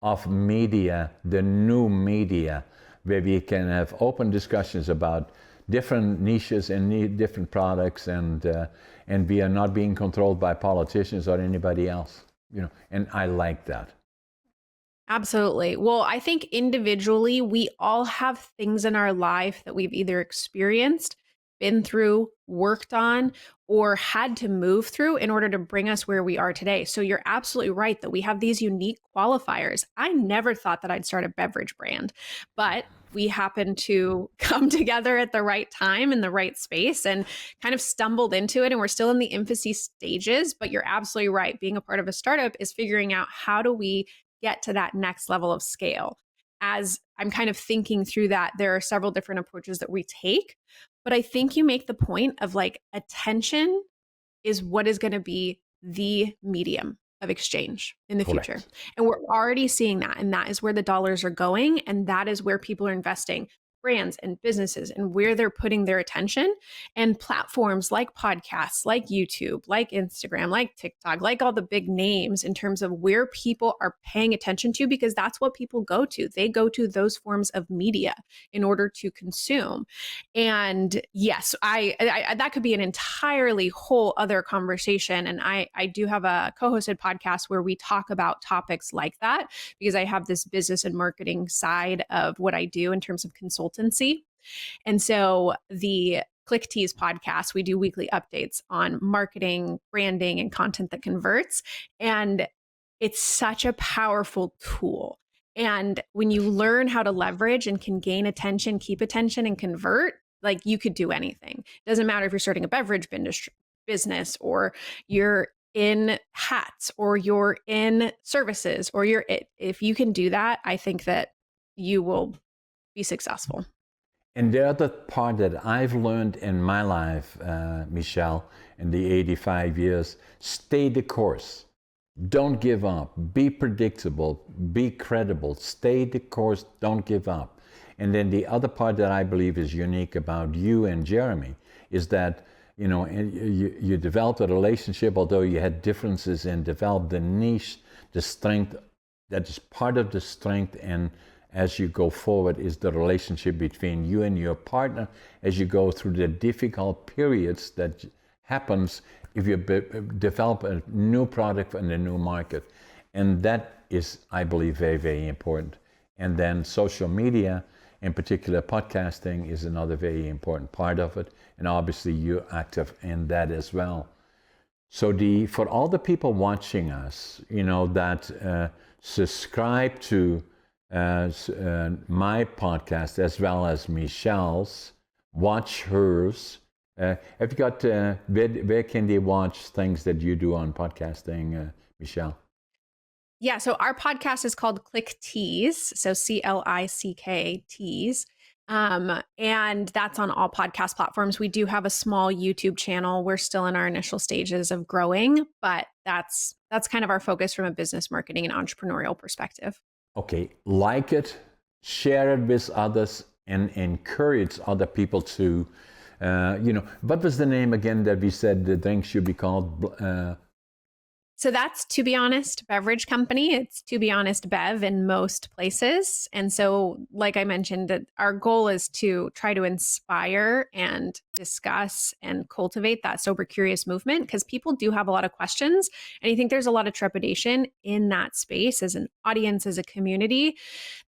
of media, the new media, where we can have open discussions about different niches and different products, and we are not being controlled by politicians or anybody else. And I like that. Absolutely. Well, I think individually, we all have things in our life that we've either experienced, been through, worked on, or had to move through in order to bring us where we are today. So you're absolutely right that we have these unique qualifiers. I never thought that I'd start a beverage brand, but we happened to come together at the right time in the right space and kind of stumbled into it. And we're still in the infancy stages, but you're absolutely right. Being a part of a startup is figuring out how do we get to that next level of scale. As I'm kind of thinking through that, there are several different approaches that we take, but I think you make the point of like attention is what is going to be the medium of exchange in the future. And we're already seeing that. And that is where the dollars are going. And that is where people are investing, brands and businesses, and where they're putting their attention. And platforms like podcasts, like YouTube, like Instagram, like TikTok, like all the big names in terms of where people are paying attention to, because that's what people go to. They go to those forms of media in order to consume. And yes, I that could be an entirely whole other conversation. And I do have a co-hosted podcast where we talk about topics like that, because I have this business and marketing side of what I do in terms of consultancy. And so the Click Tease podcast, we do weekly updates on marketing, branding, and content that converts. And it's such a powerful tool. And when you learn how to leverage and can gain attention, keep attention, and convert, like you could do anything. It doesn't matter if you're starting a beverage business, or you're in hats, or you're in services, or if you can do that, I think that you will be successful. And the other part that I've learned in my life, Michelle, in the 85 years, stay the course. Don't give up. Be predictable. Be credible. Stay the course. Don't give up. And then the other part that I believe is unique about you and Jeremy is that, you developed a relationship, although you had differences, and developed the niche, the strength. That is part of the strength, and as you go forward is the relationship between you and your partner as you go through the difficult periods that happens if you develop a new product in a new market. And that is, I believe, very, very important. And then social media, in particular podcasting, is another very important part of it. And obviously you're active in that as well. So for all the people watching us, that subscribe to my podcast as well as Michelle's, watch hers. Have you got, where can they watch things that you do on podcasting, Michelle? Yeah, so our podcast is called Click Tease, so CLICK Tease. And that's on all podcast platforms. We do have a small YouTube channel. We're still in our initial stages of growing, but that's kind of our focus from a business marketing and entrepreneurial perspective. Okay, like it, share it with others, and encourage other people to, what was the name again that we said the drink should be called? So that's To Be Honest Beverage Company. It's To Be Honest Bev in most places. And so, like I mentioned, that our goal is to try to inspire and discuss and cultivate that sober curious movement, because people do have a lot of questions. And I think there's a lot of trepidation in that space as an audience, as a community,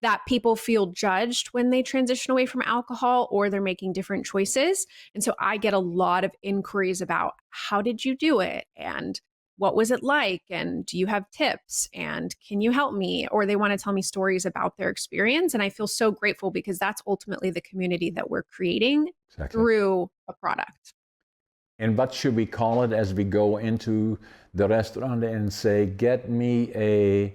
that people feel judged when they transition away from alcohol or they're making different choices. And so I get a lot of inquiries about, how did you do it? And what was it like? And do you have tips? And can you help me? Or they want to tell me stories about their experience. And I feel so grateful, because that's ultimately the community that we're creating through a product. And what should we call it as we go into the restaurant and say, get me a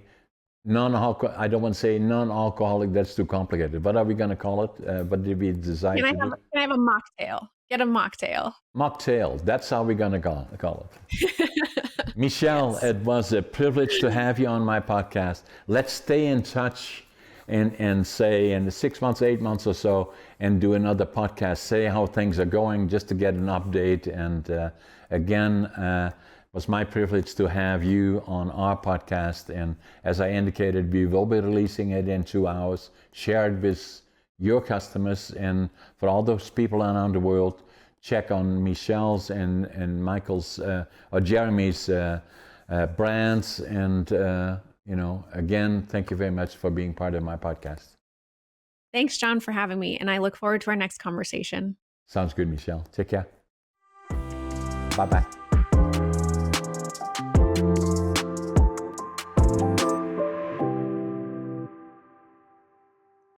non-alcoholic, I don't want to say non-alcoholic, that's too complicated. What are we going to call it? What did we decide to do? Can I have a mocktail? Get a mocktail. Mocktail, that's how we're going to call it. Michelle, yes. It was a privilege to have you on my podcast. Let's stay in touch and say in 6 months, 8 months or so, and do another podcast, say how things are going, just to get an update. And again, it was my privilege to have you on our podcast. And as I indicated, we will be releasing it in 2 hours. Share it with your customers, and for all those people around the world, check on Michelle's and Michael's or Jeremy's brands. And, again, thank you very much for being part of my podcast. Thanks, John, for having me. And I look forward to our next conversation. Sounds good, Michelle. Take care. Bye-bye.